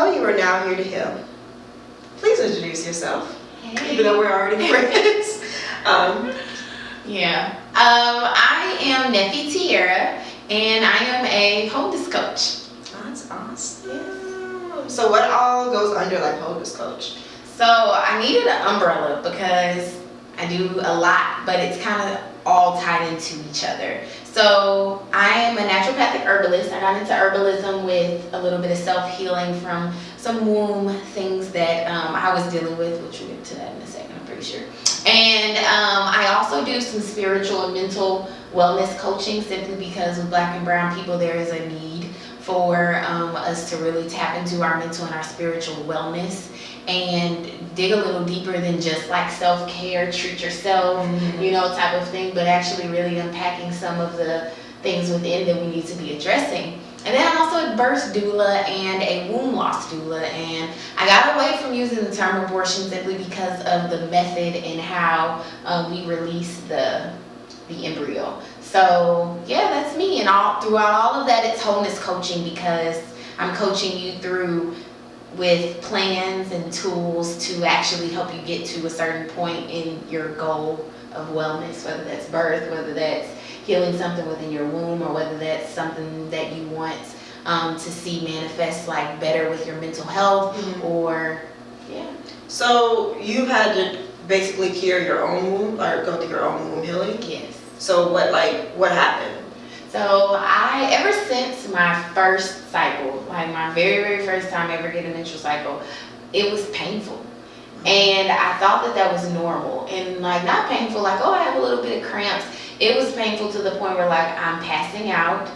Well, you are now here to heal. Please introduce yourself, Hey. even though we're already friends. I am Neffitiara, and I am a wholeness coach. That's awesome. So what all goes under like wholeness coach? So I needed an umbrella because I do a lot, but it's kind of all tied into each other. So I am a naturopathic herbalist. I got into herbalism with a little bit of self-healing from some womb things that I was dealing with, which we'll get to that in a second, I'm pretty sure. And I also do some spiritual and mental wellness coaching, simply because with Black and brown people there is a need for us to really tap into our mental and our spiritual wellness and dig a little deeper than just like self-care, treat yourself, type of thing, but actually really unpacking some of the things within that we need to be addressing. And then I'm also a birth doula and a womb loss doula, and I got away from using the term abortion simply because of the method and how we release the embryo. So yeah, that's me, and throughout all of that, it's wholeness coaching, because I'm coaching you through with plans and tools to actually help you get to a certain point in your goal of wellness, whether that's birth, whether that's healing something within your womb, or whether that's something that you want to see manifest like better with your mental health, or So you've had to basically cure your own womb, or go through your own womb healing? Yes. So what happened? So ever since my first cycle, like my very, very first time ever getting a menstrual cycle, it was painful. And I thought that was normal, and like not painful like, oh, I have a little bit of cramps. It was painful to the point where like I'm passing out.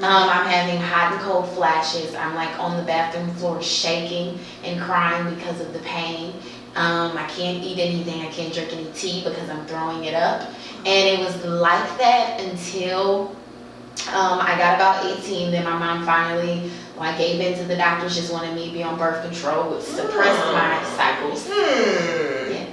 I'm having hot and cold flashes. I'm like on the bathroom floor shaking and crying because of the pain. I can't eat anything. I can't drink any tea because I'm throwing it up. And it was like that until I got about 18. Then my mom finally gave in to the doctors, just wanted me to be on birth control, which suppressed my cycles. Yes.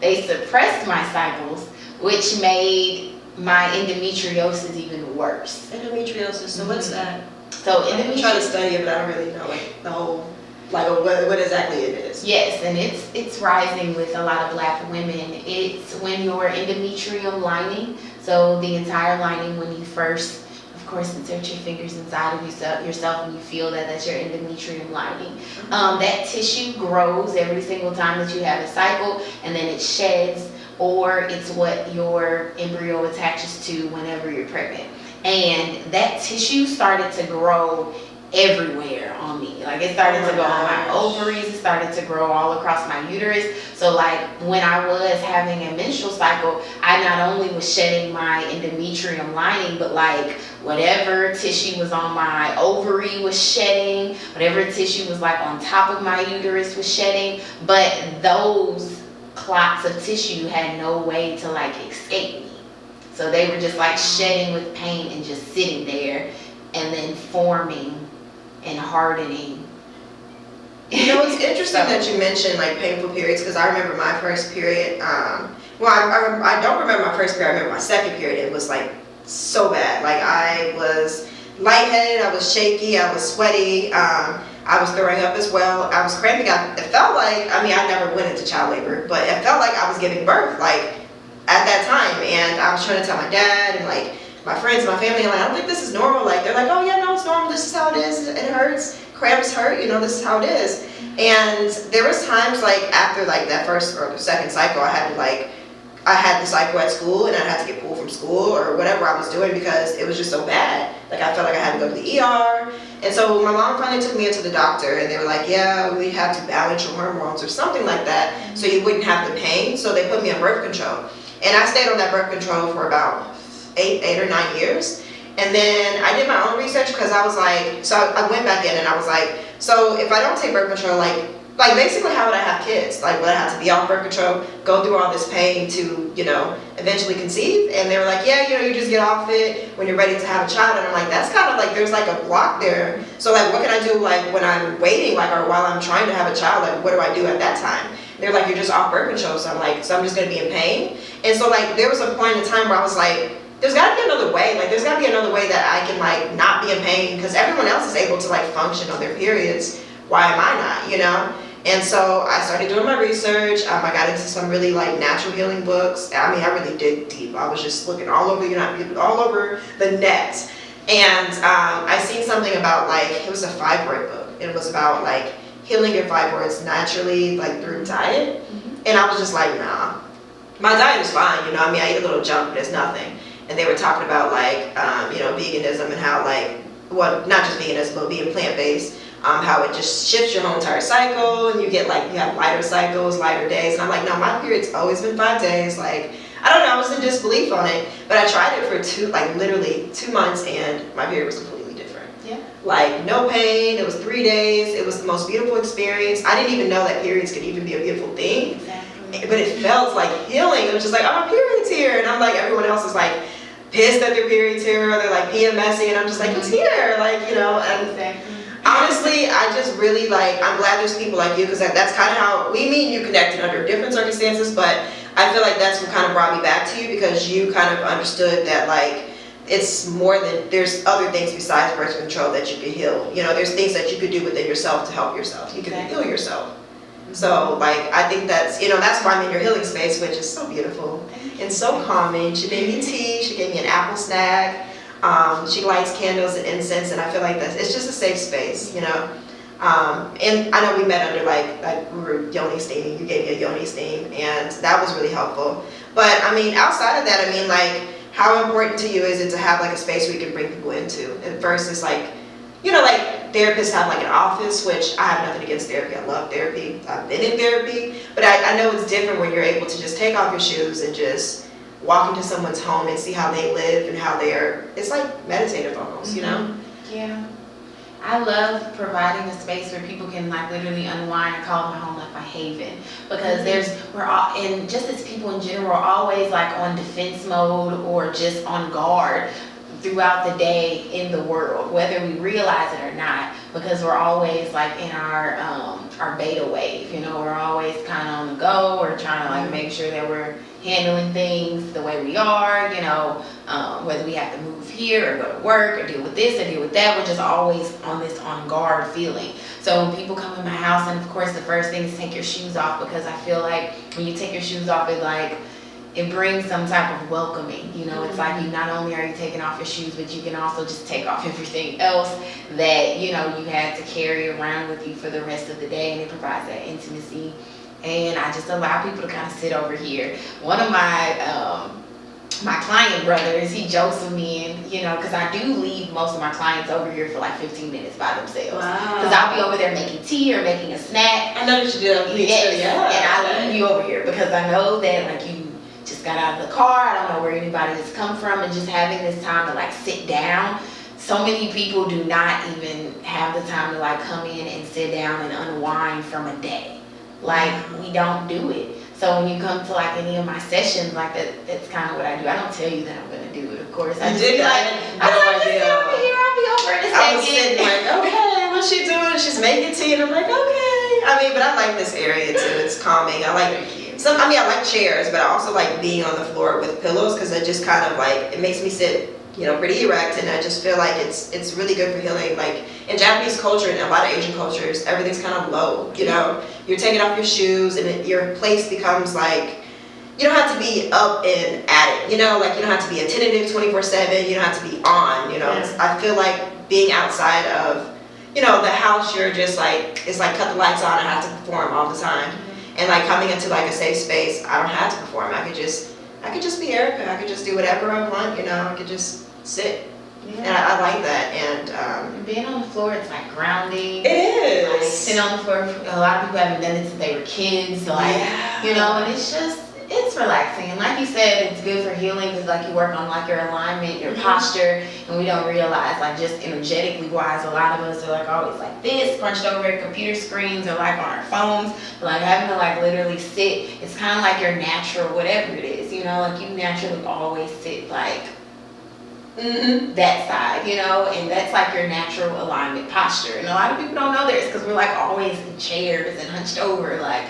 They suppressed my cycles, which made my endometriosis even worse. Endometriosis, so what's that? So I'm trying to study it, but I don't really know the whole, what exactly it is. Yes, and it's rising with a lot of Black women. It's when your endometrium lining, so the entire lining, when you first, of course, insert your fingers inside of yourself and you feel that's your endometrium lining. That tissue grows every single time that you have a cycle, and then it sheds, or it's what your embryo attaches to whenever you're pregnant. And that tissue started to grow everywhere on me. Like it started to go on my ovaries, it started to grow all across my uterus. So like when I was having a menstrual cycle, I not only was shedding my endometrium lining, but like whatever tissue was on my ovary was shedding, whatever tissue was like on top of my uterus was shedding, but those clots of tissue had no way to like escape me. So they were just like shedding with pain and just sitting there, and then forming and hardening. It's interesting that you mentioned like painful periods, because I remember my first period. I don't remember my first period. I remember my second period. It was like so bad. Like I was lightheaded, I was shaky, I was sweaty. I was throwing up as well. I was cramping up. It felt like, I never went into child labor, but it felt like I was giving birth, like at that time. And I was trying to tell my dad and like my friends and my family, and like, I don't think this is normal. Like they're like, oh yeah, no, it's normal. This is how it is. It hurts. Cramps hurt. This is how it is. And there was times like after like that first or the second cycle, I had the cycle at school, and I had to get pulled from school or whatever I was doing because it was just so bad. Like I felt like I had to go to the ER. And so my mom finally took me into the doctor, and they were like, yeah, we have to balance your hormones or something like that so you wouldn't have the pain. So they put me on birth control. And I stayed on that birth control for about 8 or 9 years. And then I did my own research, because I was like, so I went back in and I was like, so if I don't take birth control, like basically how would I have kids? Like would I have to be off birth control, go through all this pain to, eventually conceive? And they were like, yeah, you just get off it when you're ready to have a child. And I'm like, that's kind of like, there's like a block there. So like, what can I do like when I'm waiting, like, or while I'm trying to have a child, like what do I do at that time? They're like, you're just off birth control. So I'm like, so I'm just gonna be in pain. And so like, there was a point in time where I was like, there's got to be another way. Like, there's got to be another way that I can like not be in pain, because everyone else is able to like function on their periods why am I not, you know? And so I started doing my research. I got into some really like natural healing books. I mean, I really dig deep. I was just looking all over, all over the net. And I seen something about like, it was a fibroid book. It was about like healing your fibroids naturally, like through diet. And I was just like, nah, my diet is fine. You know, I mean, I eat a little junk, but it's nothing. And they were talking about like, veganism and how like, well, not just veganism, but being plant-based. How it just shifts your whole entire cycle, and you have lighter cycles, lighter days. And I'm like, no, my period's always been 5 days. Like, I don't know, I was in disbelief on it. But I tried it for literally 2 months, and my period was completely different. Yeah. Like, no pain, it was 3 days, it was the most beautiful experience. I didn't even know that periods could even be a beautiful thing. Exactly. But it felt like healing. It was just like, oh, my period's here. And I'm like, everyone else is like, pissed that their period's here, or they're like PMSing, and I'm just like, it's here. Like, you know, and Exactly. honestly, I just really like, I'm glad there's people like you, because that's kind of how we meet and you connected under different circumstances, but I feel like that's what kind of brought me back to you, because you kind of understood that like, it's more than, there's other things besides birth control that you could heal. You know, there's things that you could do within yourself to help yourself. You can heal yourself. So like, I think that's, you know, that's why I'm in your healing space, which is so beautiful and so calming. She made me tea, she gave me an apple snack. She lights candles and incense, and I feel like it's just a safe space, you know. And I know we met under like we were yoni steaming. You gave me a yoni steam, and that was really helpful. But I mean, outside of that, I mean, like, how important to you is it to have like a space where you can bring people into? And versus like, you know, like therapists have like an office, which I have nothing against therapy. I love therapy. I've been in therapy, but I know it's different when you're able to just take off your shoes and just walk into someone's home and see how they live and how they're, it's like meditative almost, you know? Yeah. I love providing a space where people can like literally unwind. I call my home like my haven, because we're all, and just as people in general are always like on defense mode or just on guard throughout the day in the world, whether we realize it or not, because we're always like in our beta wave, you know, we're always kind of on the go, or trying to like make sure that we're handling things the way we are, you know, whether we have to move here or go to work or deal with this or deal with that, we're just always on this on guard feeling. So when people come in my house, and of course the first thing is take your shoes off, because I feel like when you take your shoes off, it brings some type of welcoming, you know. It's like, you not only are you taking off your shoes, but you can also just take off everything else that, you know, you had to carry around with you for the rest of the day, and it provides that intimacy. And I just allow people to kind of sit over here. One of my client brothers, he jokes with me, and you know, because I do leave most of my clients over here for like 15 minutes by themselves. Wow. Because I'll be over there making tea or making a snack. I know that you do that with me too, yeah. And I leave you over here because I know that like you just got out of the car, I don't know where anybody has come from, and just having this time to like sit down. So many people do not even have the time to like come in and sit down and unwind from a day. Like, we don't do it. So when you come to like any of my sessions, like that's kind of what I do. I don't tell you that I'm gonna do it, of course. I just be like, I'll be over in a second. I was sitting like, okay, what's she doing? She's making tea, and I'm like, okay. I mean, but I like this area too. It's calming. I like I like chairs, but I also like being on the floor with pillows, because it just kind of like, it makes me sit, you know, pretty erect, and I just feel like it's really good for healing. Like in Japanese culture and a lot of Asian cultures, everything's kind of low, you know. You're taking off your shoes, and your place becomes like, you don't have to be up and at it, you know, like you don't have to be attentive 24/7, you don't have to be on, you know. I feel like being outside of, you know, the house, you're just like, it's like cut the lights on, I have to perform all the time. And like coming into like a safe space, I don't have to perform. I could just be Erica. I could just do whatever I want, you know. I could just sit. Yeah. And I like that. And being on the floor, it's like grounding. It is. Like sitting on the floor, a lot of people haven't done it since they were kids. Like, you know, and it's relaxing. And like you said, it's good for healing, because like you work on like your alignment, your posture, and we don't realize, like, just energetically wise, a lot of us are like always like this, crunched over at computer screens or like on our phones. But like having to like literally sit, it's kind of like your natural whatever it is, you know, like you naturally always sit like that side, you know, and that's like your natural alignment posture. And a lot of people don't know this, because we're like always in chairs and hunched over, like.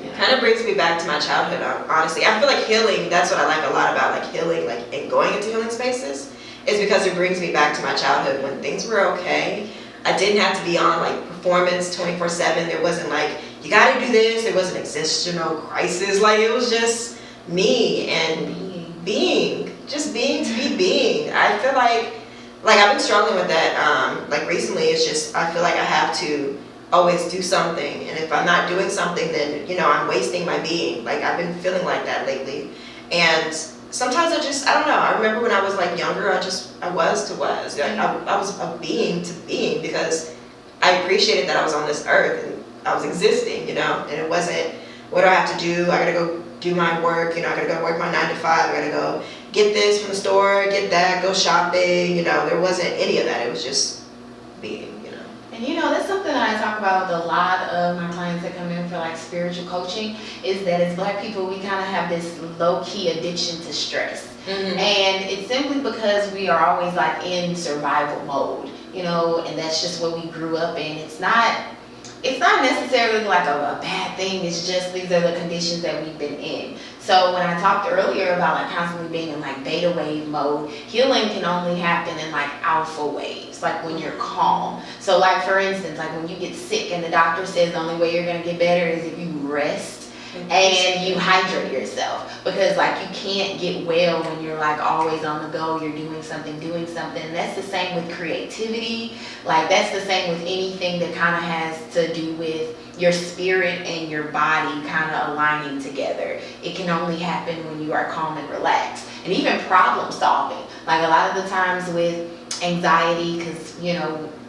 It kind of brings me back to my childhood, honestly. I feel like healing, that's what I like a lot about like healing, like, and going into healing spaces, is because it brings me back to my childhood when things were okay. I didn't have to be on like performance 24/7. There wasn't like, you gotta do this. There was an existential crisis. Like, it was just me and being to be being. I feel like I've been struggling with that. Like recently, it's just, I feel like I have to always do something. And if I'm not doing something, then, I'm wasting my being. Like, I've been feeling like that lately. And sometimes I don't know. I remember when I was like younger, I was. Like, I was a being to being, because I appreciated that I was on this earth and I was existing, and it wasn't, what do I have to do? I gotta go do my work, I gotta go work my 9 to 5, I gotta go get this from the store, get that, go shopping, there wasn't any of that. It was just being, And that's something that I talk about with a lot of my clients that come in for like spiritual coaching, is that as Black people, we kind of have this low-key addiction to stress. Mm-hmm. And it's simply because we are always like in survival mode, and that's just what we grew up in. It's not necessarily like a bad thing. It's just these are the conditions that we've been in. So when I talked earlier about like constantly being in like beta wave mode, healing can only happen in like alpha waves, like when you're calm. So like for instance, like when you get sick and the doctor says the only way you're gonna get better is if you rest and you hydrate yourself, because like you can't get well when you're like always on the go, you're doing something. And that's the same with creativity. Like that's the same with anything that kind of has to do with your spirit and your body kind of aligning together. It can only happen when you are calm and relaxed. And even problem solving, like a lot of the times with anxiety, because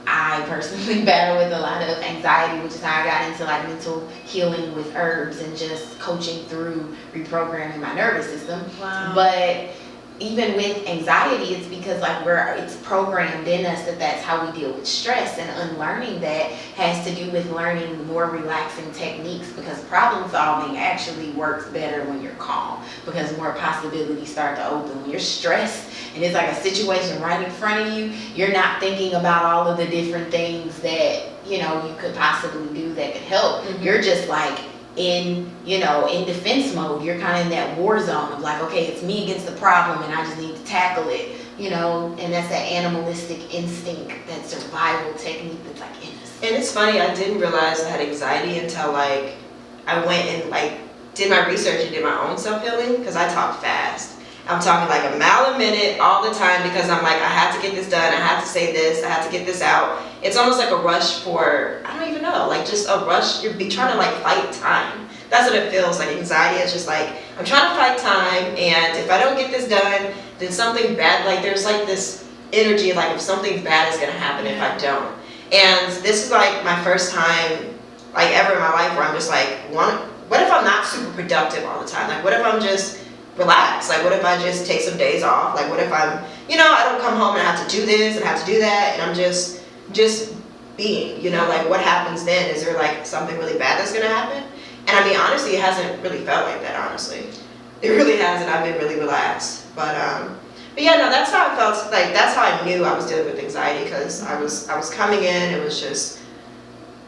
I personally battle with a lot of anxiety, which is how I got into like mental healing with herbs and just coaching through reprogramming my nervous system. Wow. But even with anxiety, it's because like it's programmed in us that that's how we deal with stress, and unlearning that has to do with learning more relaxing techniques, because problem solving actually works better when you're calm, because more possibilities start to open. When you're stressed and it's like a situation right in front of you, you're not thinking about all of the different things that you could possibly do that could help. Mm-hmm. You're just like in defense mode. You're kind of in that war zone of like, okay, it's me against the problem and I just need to tackle it, and that's that animalistic instinct, that survival technique that's like in us. And it's funny, I didn't realize I had anxiety until like I went and like did my research and did my own self-healing, because I talk fast. I'm talking like a mile a minute all the time, because I'm like, I have to get this done, I have to say this, I have to get this out. It's almost like a rush for, I don't even know, like just a rush. You're trying to like fight time. That's what it feels like. Anxiety is just like, I'm trying to fight time, and if I don't get this done, then something bad, like there's like this energy, like if something bad is gonna happen if I don't. And this is like my first time like ever in my life where I'm just like, what if I'm not super productive all the time? Like what if I'm just relaxed? Like what if I just take some days off? Like what if I'm, I don't come home and I have to do this and I have to do that, and I'm just being, like what happens then? Is there like something really bad that's gonna happen? And I mean, honestly, it hasn't really felt like that, honestly. It really hasn't. I've been really relaxed. But yeah, no, that's how I felt. Like, that's how I knew I was dealing with anxiety, because I was coming in, it was just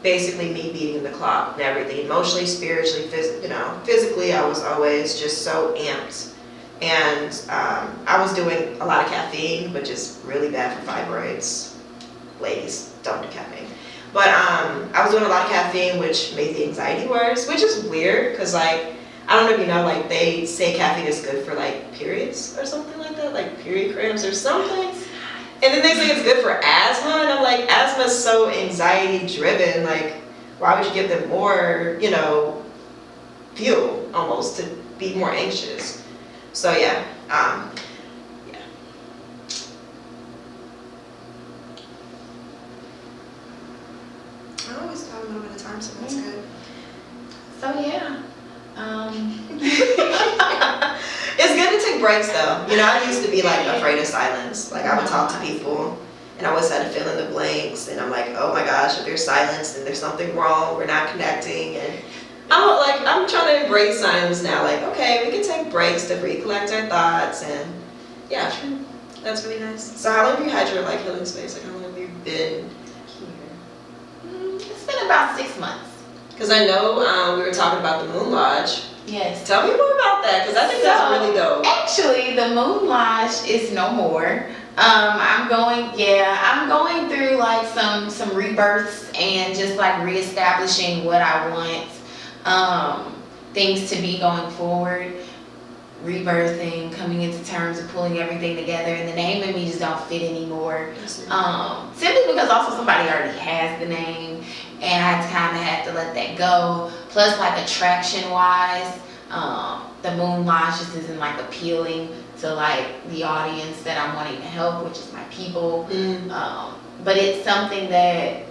basically me beating the clock and everything. Emotionally, spiritually, physically, I was always just so amped. And I was doing a lot of caffeine, which is really bad for fibroids. Ladies, don't do caffeine. But I was doing a lot of caffeine, which made the anxiety worse, which is weird, because like, I don't know if you know, like they say caffeine is good for like periods or something like that, like period cramps or something. And then they say it's good for asthma, and I'm like, asthma is so anxiety driven, like why would you give them more, fuel almost to be more anxious? So yeah. I always have a little bit of time, so that's good. So yeah. It's good to take breaks though. I used to be like afraid of silence. Like I would talk to people and I always had to fill in the blanks, and I'm like, oh my gosh, if there's silence then there's something wrong, we're not connecting. And I'm trying to embrace silence now. Like, okay, we can take breaks to recollect our thoughts, and yeah, that's really nice. So how long have you had your like healing space? Like how long have you been here? It's been about 6 months. Because I know we were talking about the Moon Lodge. Yes. Tell me more about that, because I think that's really dope. Actually, the Moon Lodge is no more. I'm going through like some rebirths and just like reestablishing what I want things to be going forward. Rebirthing, coming into terms of pulling everything together, and the name and me just don't fit anymore. Simply because also somebody already has the name, and I kind of had to let that go. Plus, like attraction wise, the Moon Lodge just isn't like appealing to like the audience that I'm wanting to help, which is my people. But it's something that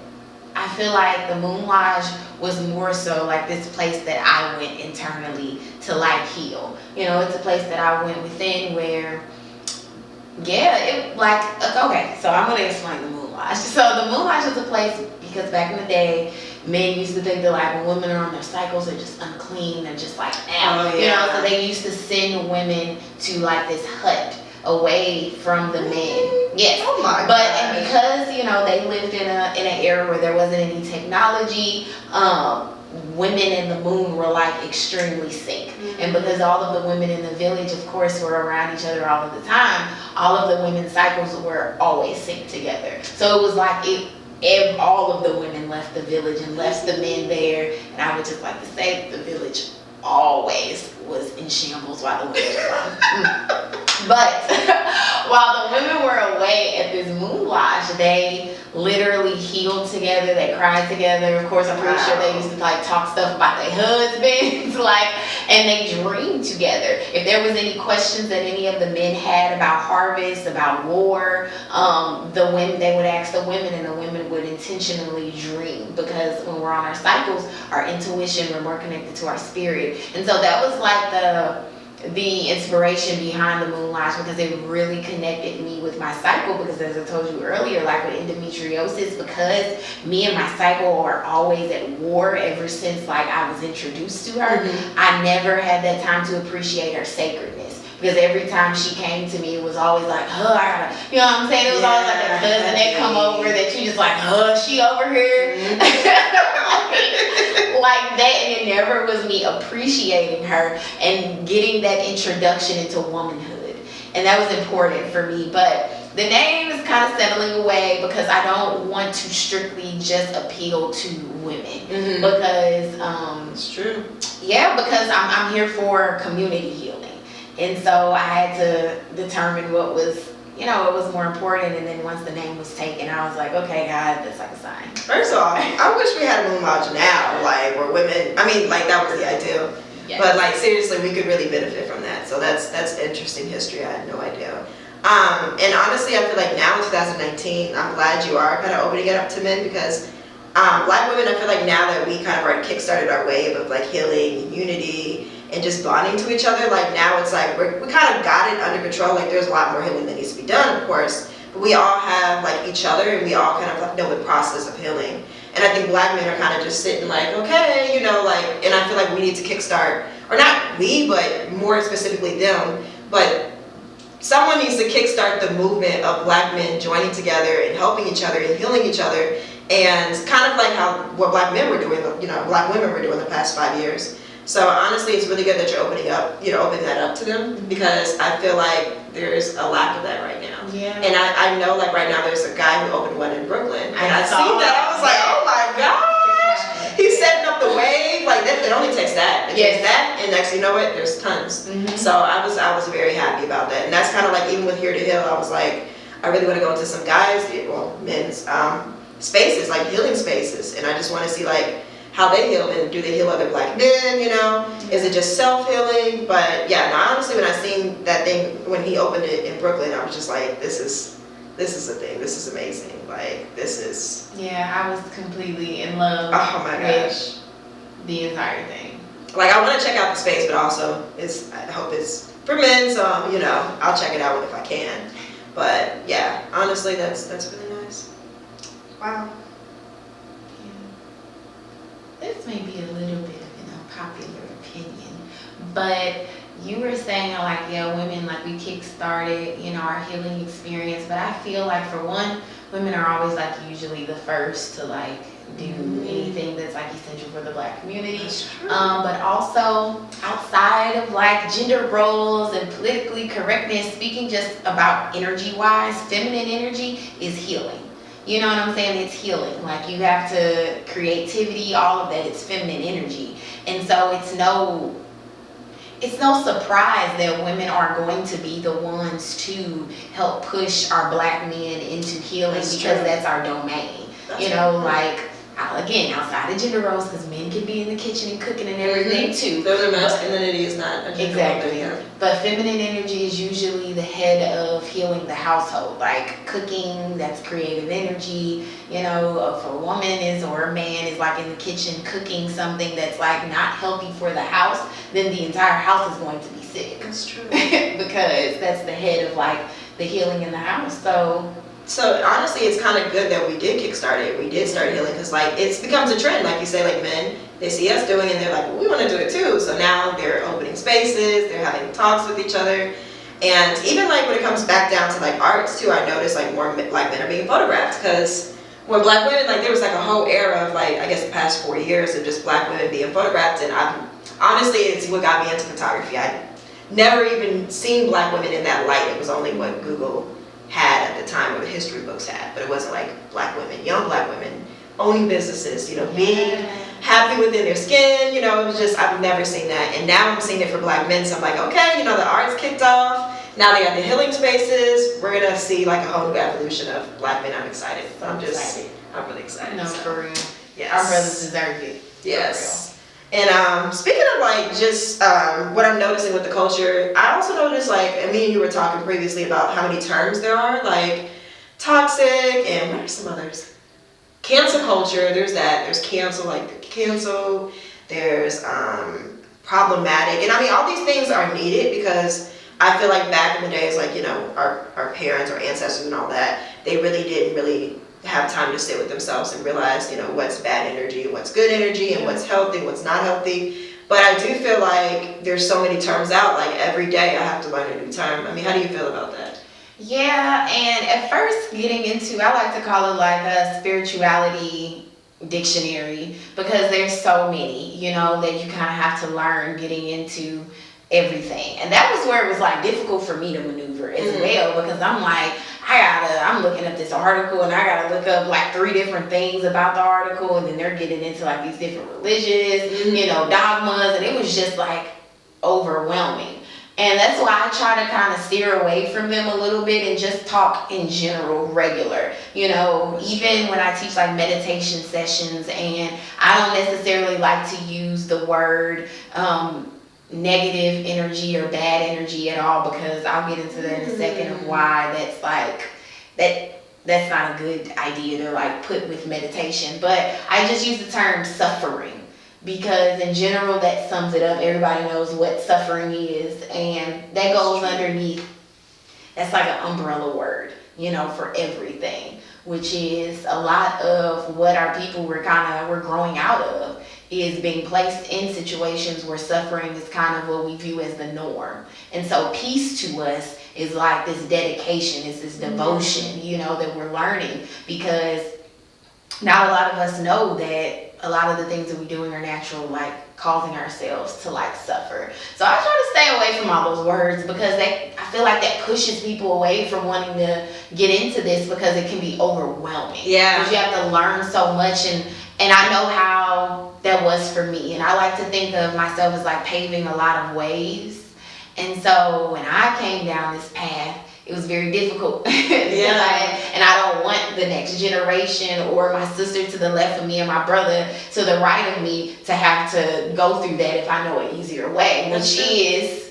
I feel like the Moon Lodge was more so like this place that I went internally to like heal. You know, it's a place that I went within where, okay, so I'm gonna explain the Moon Lodge. So the Moon Lodge was a place because back in the day, men used to think that like when women are on their cycles, they're just unclean, they're just like, you know, so they used to send women to like this hut away from the men. Yes. Oh my but gosh. And because, you know, they lived in an era where there wasn't any technology, women in the moon were like extremely sick. And because all of the women in the village, of course, were around each other all of the time, all of the women's cycles were always synced together. So it was like if all of the women left the village and left the men there, and I would just like to say the village always was in shambles while the women were gone. But while the women were away at this Moon Lodge, they literally healed together, they cried together. Of course, I'm pretty sure they used to like talk stuff about their husbands, and they dreamed together. If there was any questions that any of the men had about harvest, about war, the women, they would ask the women, and the women would intentionally dream, because when we're on our cycles, our intuition, we're more connected to our spirit. And so that was like the inspiration behind the Moon Lodge, because it really connected me with my cycle. Because as I told you earlier, like with endometriosis, because me and my cycle are always at war ever since like I was introduced to her, I never had that time to appreciate her sacredness. Because every time she came to me, it was always like, I gotta, you know what I'm saying? It was always like a cousin that come over that you just like, she over here. Like that, and it never was me appreciating her and getting that introduction into womanhood. And that was important for me. But the name is kind of settling away because I don't want to strictly just appeal to women. Because it's true. Yeah, because I'm here for community healing. And so I had to determine what was, you know, it was more important. And then once the name was taken, I was like, okay, God, that's like a sign. First of all, I wish we had a Moon Lodge now, like where women, I mean, like that was the ideal. Yes. But like seriously, we could really benefit from that. So that's interesting history. I had no idea. And honestly, I feel like now in 2019, I'm glad you are kind of opening it up to men, because Black women, I feel like now that we kind of already kickstarted our wave of like healing and unity and just bonding to each other, like now it's like we kind of got it under control. Like there's a lot more healing that needs to be done, of course, but we all have like each other, and we all kind of like know the process of healing. And I think Black men are kind of just sitting like, okay, you know, like, and I feel like we need to kickstart, or not we, but more specifically them, but someone needs to kickstart the movement of Black men joining together and helping each other and healing each other, and kind of like what Black men were doing, you know, Black women were doing the past 5 years. So honestly, it's really good that you're opening that up to them, because I feel like there's a lack of that right now. Yeah. And I know like right now there's a guy who opened one in Brooklyn, and I seen that, I was like, oh my gosh, he's setting up the wave. Like it only takes that. It takes that, and next you know it, there's tons. So I was very happy about that, and that's kind of like even with Here to Heal, I was like, I really want to go into some guys, well, men's spaces, like healing spaces, and I just want to see like how they heal, and do they heal other Black men, you know? Is it just self-healing? But yeah, no, honestly, when I seen that thing, when he opened it in Brooklyn, I was just like, this is a thing, this is amazing, like, this is... Yeah, I was completely in love with the entire thing. Like, I want to check out the space, but also, I hope it's for men, so, you know, I'll check it out if I can. But yeah, honestly, that's really nice. Wow. This may be a little bit of an unpopular opinion, but you were saying like, yeah, women, like we kick-started, you know, our healing experience. But I feel like for one, women are always like usually the first to like do anything that's like essential for the Black community. But also outside of like gender roles and politically correctness, speaking just about energy wise, feminine energy is healing. You know what I'm saying? It's healing. Like you have to creativity, all of that. It's feminine energy, and so it's no surprise that women are going to be the ones to help push our Black men into healing because that's our domain. Like again, outside of gender roles, because men can be in the kitchen and cooking and everything too. Their masculinity is not a gender exactly. But feminine energy is usually the head of healing the household. Like cooking, that's creative energy. If a woman or a man is like in the kitchen cooking something that's like not healthy for the house, then the entire house is going to be sick. That's true. Because that's the head of like the healing in the house. So honestly, it's kind of good that we did kickstart it. We did start healing because like it becomes a trend. Like you say, like men, they see us doing it and they're like, well, we want to do it too. So now they're opening spaces, they're having talks with each other. And even like when it comes back down to like arts too, I noticed like more Black men are being photographed because when Black women, like there was like a whole era of like, I guess the past 4 years of just Black women being photographed. And honestly, it's what got me into photography. I'd never even seen Black women in that light. It was only what Google had at the time, or the history books had, but it wasn't like Black women, young Black women owning businesses, being happy within their skin, it was just, I've never seen that. And now I'm seeing it for Black men, so I'm like, okay, the art's kicked off, now they got the healing spaces, we're gonna see like a whole new evolution of Black men. I'm excited. I'm really excited. No, for real. Yes. Our brothers deserve it. Yes. And speaking of like just what I'm noticing with the culture, I also noticed like, me and you were talking previously about how many terms there are, like toxic and what are some others? Cancel culture, there's that, there's cancel, like cancel, there's problematic, and I mean all these things are needed because I feel like back in the days, like our parents or ancestors and all that, they didn't have time to sit with themselves and realize, what's bad energy, what's good energy, and what's healthy, what's not healthy. But I do feel like there's so many terms out, like every day I have to learn a new term. I mean, how do you feel about that? Yeah, and at first getting into, I like to call it like a spirituality dictionary because there's so many, that you kind of have to learn getting into everything. And that was where it was like difficult for me to maneuver as well because I'm like, I'm looking at this article and I gotta look up like 3 different things about the article, and then they're getting into like these different religious, dogmas, and it was just like overwhelming. And that's why I try to kind of steer away from them a little bit and just talk in general, regular. Even when I teach like meditation sessions, and I don't necessarily like to use the word negative energy or bad energy at all, because I'll get into that in a second of why that's like that's not a good idea to like put with meditation. But I just use the term suffering because in general that sums it up. Everybody knows what suffering is, and that goes underneath, that's like an umbrella word, for everything, which is a lot of what our people we're growing out of is being placed in situations where suffering is kind of what we view as the norm. And so peace to us is like this dedication, is this devotion, that we're learning, because not a lot of us know that a lot of the things that we're doing are natural, like causing ourselves to like suffer. So I try to stay away from all those words because I feel like that pushes people away from wanting to get into this because it can be overwhelming. Yeah. Because you have to learn so much, and I know how that was for me. And I like to think of myself as like paving a lot of ways. And so when I came down this path, it was very difficult. And I don't want the next generation or my sister to the left of me and my brother to the right of me to have to go through that if I know an easier way, which is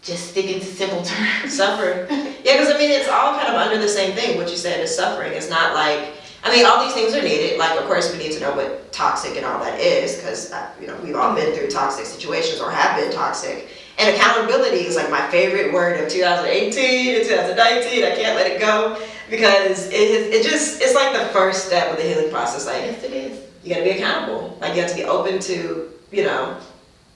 just sticking to simple terms. Suffer. Yeah, because I mean, it's all kind of under the same thing. What you said is suffering. It's not like, I mean, all these things are needed. Like, of course, we need to know what toxic and all that is, because, we've all been through toxic situations or have been toxic. And accountability is like my favorite word of 2018 and 2019. I can't let it go because it's like the first step of the healing process. Like, yes, it is. You got to be accountable. Like, you have to be open to,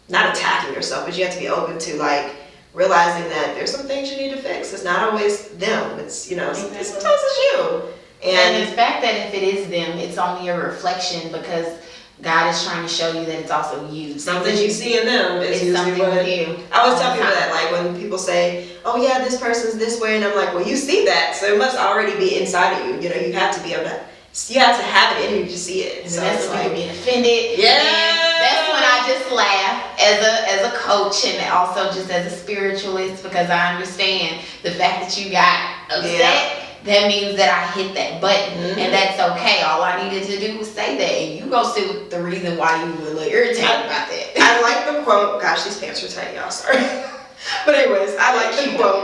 not attacking yourself, but you have to be open to like realizing that there's some things you need to fix. It's not always them. It's, sometimes it's you. And the fact that if it is them, it's only a reflection because God is trying to show you that it's also you. Something you see in them is usually what you. I always tell people that, like when people say, "Oh yeah, this person's this way," and I'm like, "Well, you see that, so it must already be inside of you. You know, you have to be able to, you have to have it in you to see it." And so that's when people get offended. Yeah. And that's when I just laugh as a coach and also just as a spiritualist because I understand the fact that you got upset. Yeah. That means that I hit that button, and that's okay. All I needed to do was say that, and you go see what the reason why you were a little irritated about that. I like the quote. Gosh, these pants are tight, y'all. Sorry. But anyways, I like the quote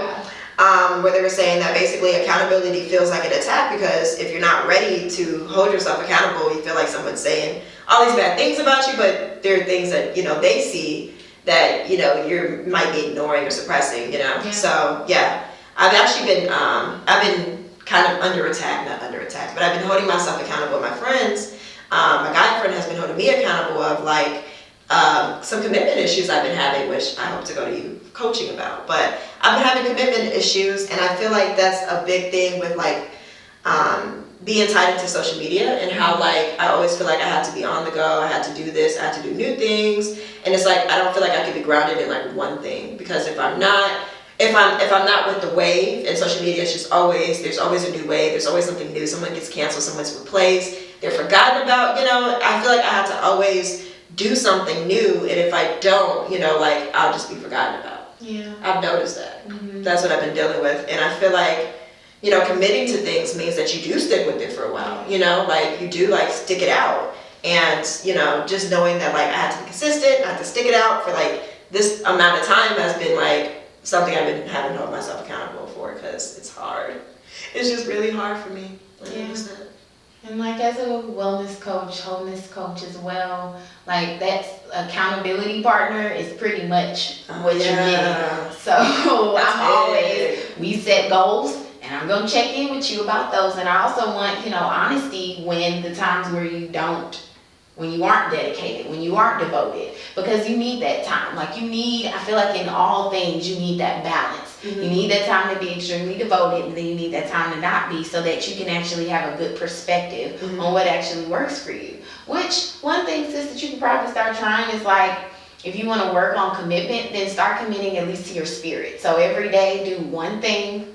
where they were saying that basically accountability feels like an attack because if you're not ready to hold yourself accountable, you feel like someone's saying all these bad things about you, but there are things that they see that you might be ignoring or suppressing. Yeah. So yeah, I've actually been I've been kind of not under attack, but I've been holding myself accountable with my friends. My guy friend has been holding me accountable of like some commitment issues I've been having, which I hope to go to you coaching about. But I've been having commitment issues, and I feel like that's a big thing with like being tied into social media and how like I always feel like I had to be on the go, I had to do this, I had to do new things, and it's like I don't feel like I could be grounded in like one thing because if I'm not with the wave, and social media is just there's always a new wave, there's always something new, someone gets canceled, someone's replaced, they're forgotten about, I feel like I have to always do something new, and if I don't, like I'll just be forgotten about. Yeah. I've noticed that. Mm-hmm. That's what I've been dealing with, and I feel like, committing to things means that you do stick with it for a while, like you do like stick it out, and, just knowing that like I have to be consistent, I have to stick it out for like this amount of time has been like something I've been having to hold myself accountable for because it's hard. It's just really hard for me. Yeah. And like as a wellness coach, wholeness coach as well, like that accountability partner is pretty much what you're getting. So we set goals and I'm going to check in with you about those. And I also want, honesty when the times where when you aren't dedicated, when you aren't devoted, because you need that time. Like I feel like in all things, you need that balance. Mm-hmm. You need that time to be extremely devoted, and then you need that time to not be so that you can actually have a good perspective on what actually works for you. Which, one thing, sis, that you can probably start trying is like, if you want to work on commitment, then start committing at least to your spirit. So every day, do one thing.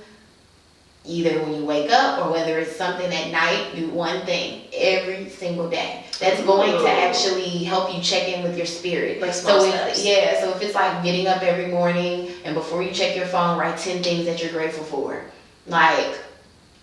Either when you wake up or whether it's something at night, do one thing every single day. That's going to actually help you check in with your spirit. Like small steps. So if it's like getting up every morning and before you check your phone, write 10 things that you're grateful for. Like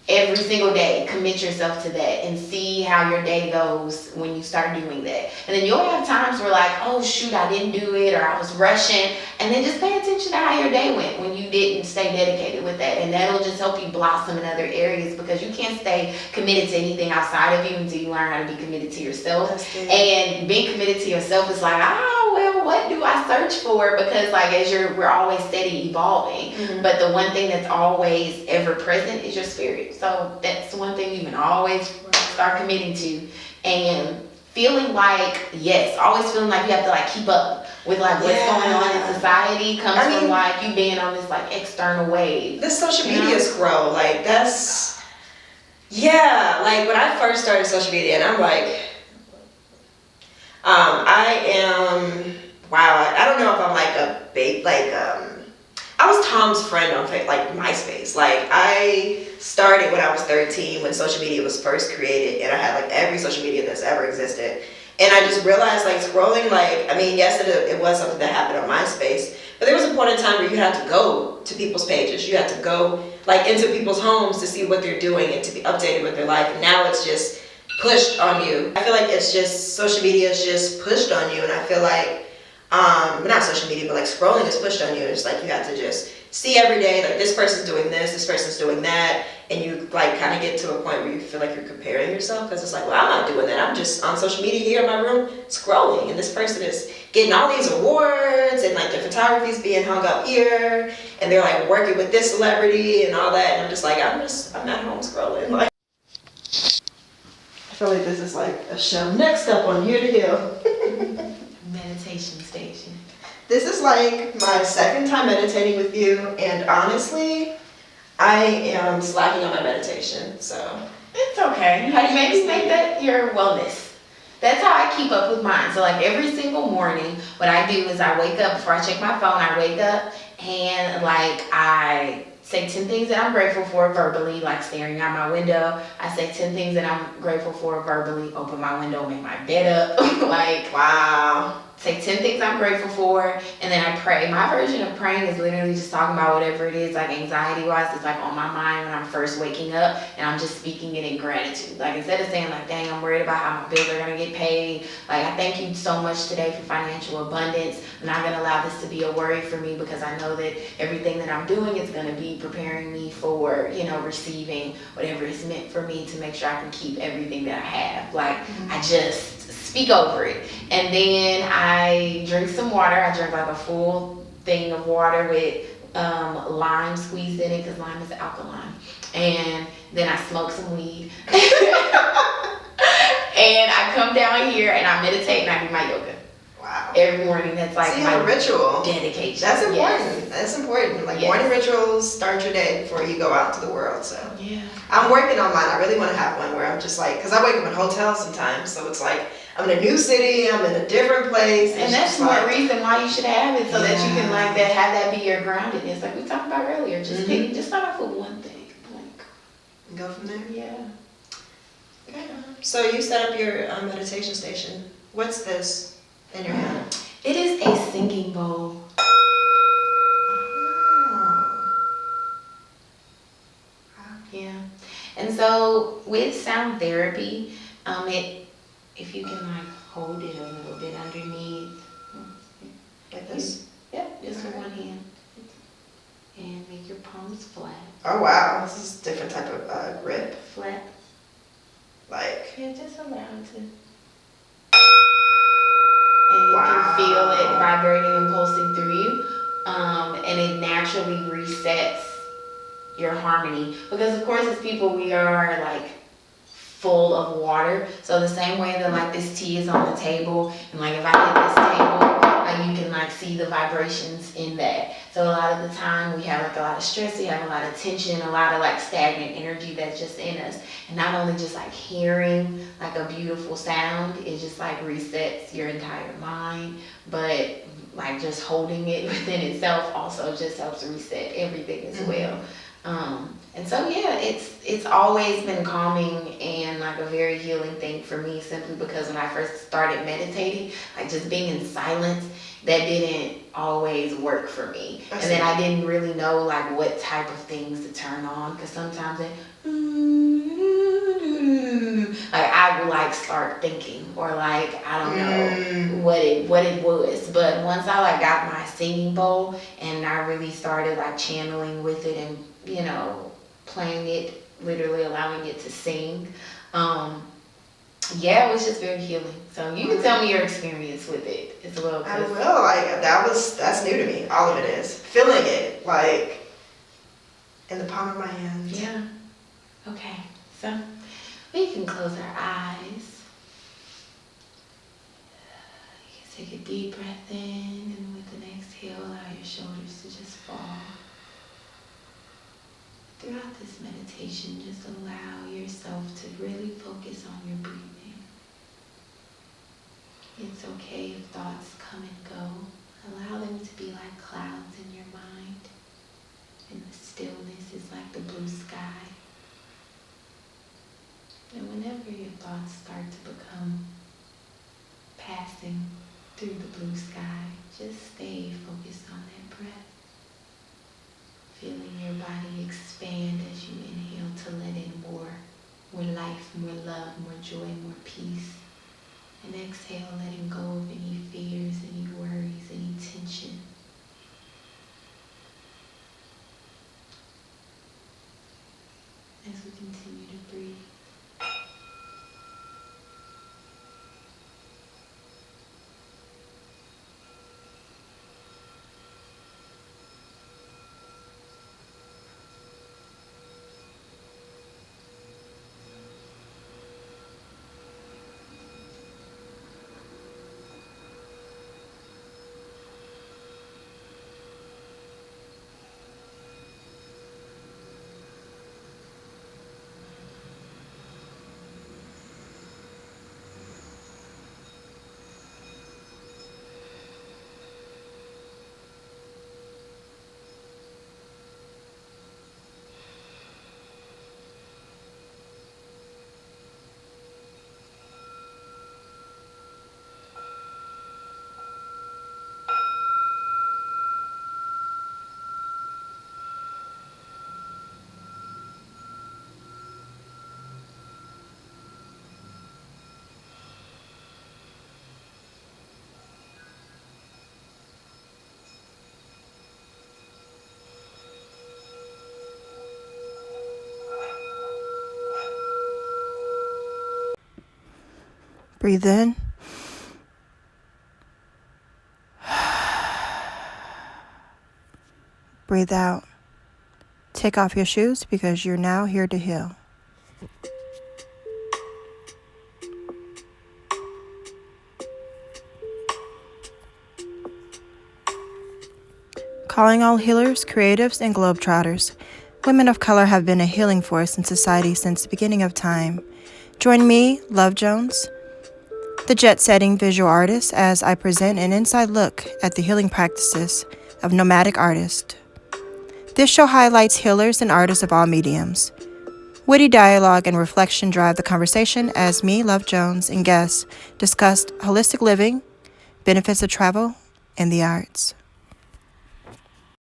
every single day, commit yourself to that and see how your day goes when you start doing that. And then you'll have times where like, oh shoot, I didn't do it or I was rushing. And then just pay attention to how your day went when you didn't stay dedicated with that. And that'll just help you blossom in other areas because you can't stay committed to anything outside of you until you learn how to be committed to yourself. And being committed to yourself is like, what do I search for? Because like we're always steady evolving. Mm-hmm. But the one thing that's always ever present is your spirit. So that's one thing you can always start committing to. And feeling like, always feeling like you have to like keep up with like what's going on in society comes from like you being on this like external wave. This social media scroll, like that's, like when I first started social media and I'm like, I don't know if I'm like a big, I was Tom's friend on like MySpace. Like I started when I was 13 when social media was first created and I had like every social media that's ever existed. And I just realized like scrolling, yes, it was something that happened on MySpace, but there was a point in time where you had to go to people's pages. You had to go like into people's homes to see what they're doing and to be updated with their life. And now it's just pushed on you. I feel like it's just, social media is just pushed on you. And I feel like, not social media, but like scrolling is pushed on you. It's like you have to just see every day, like this person's doing this person's doing that. And you like kind of get to a point where you feel like you're comparing yourself because it's like, well, I'm not doing that. I'm just on social media here in my room scrolling. And this person is getting all these awards and like their photography's being hung up here. And they're like working with this celebrity and all that. And I'm just like, I'm at home scrolling. Like, I feel like this is like a show. Next up on Here to Heal. Meditation station. This is like my second time meditating with you, and honestly, I am slacking on my meditation. So It's okay. Like maybe make that your wellness. That's how I keep up with mine. So like every single morning, what I do is I wake up, before I check my phone, I wake up and like I say 10 things that I'm grateful for verbally, like staring out my window. I say 10 things that I'm grateful for verbally, open my window, make my bed up. Like, Wow. say 10 things I'm grateful for, and then I pray. My version of praying is literally just talking about whatever it is, like anxiety-wise, it's like on my mind when I'm first waking up, and I'm just speaking it in gratitude. Like instead of saying like, dang, I'm worried about how my bills are gonna get paid, like I thank you so much today for financial abundance. I'm not gonna allow this to be a worry for me because I know that everything that I'm doing is gonna be preparing me for, receiving whatever is meant for me to make sure I can keep everything that I have. Like I just speak over it. And then I drink some water. I drink like a full thing of water with lime squeezed in it because lime is alkaline. And then I smoke some weed. And I come down here and I meditate and I do my yoga. Wow. Every morning. That's like my ritual. Dedication. That's important. Yes. That's important. Like yes. Morning rituals start your day before you go out to the world. So yeah. I'm working on mine. I really want to have one where I'm just like, because I wake up in hotels sometimes, so it's like I'm in a new city, I'm in a different place. And that's more reason why you should have it, so that you can like that have that be your groundedness, like we talked about earlier. Just just start off with one thing, like and go from there. Yeah. Okay. So you set up your meditation station. What's this in your hand? It is a singing bowl. Yeah. And so with sound therapy, if you can like hold it a little bit underneath. Like this? Yep, just with one hand. And make your palms flat. Oh wow, this is a different type of grip. Flat. Like. Yeah, just allow it to. And you can feel it vibrating and pulsing through you. And it naturally resets your harmony. Because of course as people we are like full of water. So the same way that like this tea is on the table and like if I hit this table, like you can like see the vibrations in that. So a lot of the time we have like a lot of stress, we have a lot of tension, a lot of like stagnant energy that's just in us. And not only just like hearing like a beautiful sound, it just like resets your entire mind, but like just holding it within itself also just helps reset everything as well. And so yeah, it's always been calming and like a very healing thing for me, simply because when I first started meditating, like just being in silence, that didn't always work for me. And then I didn't really know like what type of things to turn on, because sometimes it like I would like start thinking, or like I don't know what it was. But once I like got my singing bowl and I really started like channeling with it and playing it, literally allowing it to sing, yeah, it was just very healing. So you can tell me your experience with it as well. I will. Like that's new to me. All of it is feeling it like in the palm of my hand. Yeah. Okay. So we can close our eyes. You can take a deep breath in, and with an exhale, allow your shoulders to just fall. Throughout this meditation, just allow yourself to really focus on your breathing. It's okay if thoughts come and go. Allow them to be like clouds in your mind, and the stillness is like the blue sky. And whenever your thoughts start to become passing through the blue sky, just stay focused on that breath. Feeling your body expand as you inhale to let in more life, more love, more joy, more peace. And exhale, letting go of any fears, any worries, any tension. As we continue to breathe. Breathe in. Breathe out. Take off your shoes because you're now here to heal. Calling all healers, creatives, and globetrotters. Women of color have been a healing force in society since the beginning of time. Join me, Love Jones, the jet-setting visual artist, as I present an inside look at the healing practices of nomadic artists. This show highlights healers and artists of all mediums. Witty dialogue and reflection drive the conversation as me, Love Jones, and guests discuss holistic living, benefits of travel, and the arts.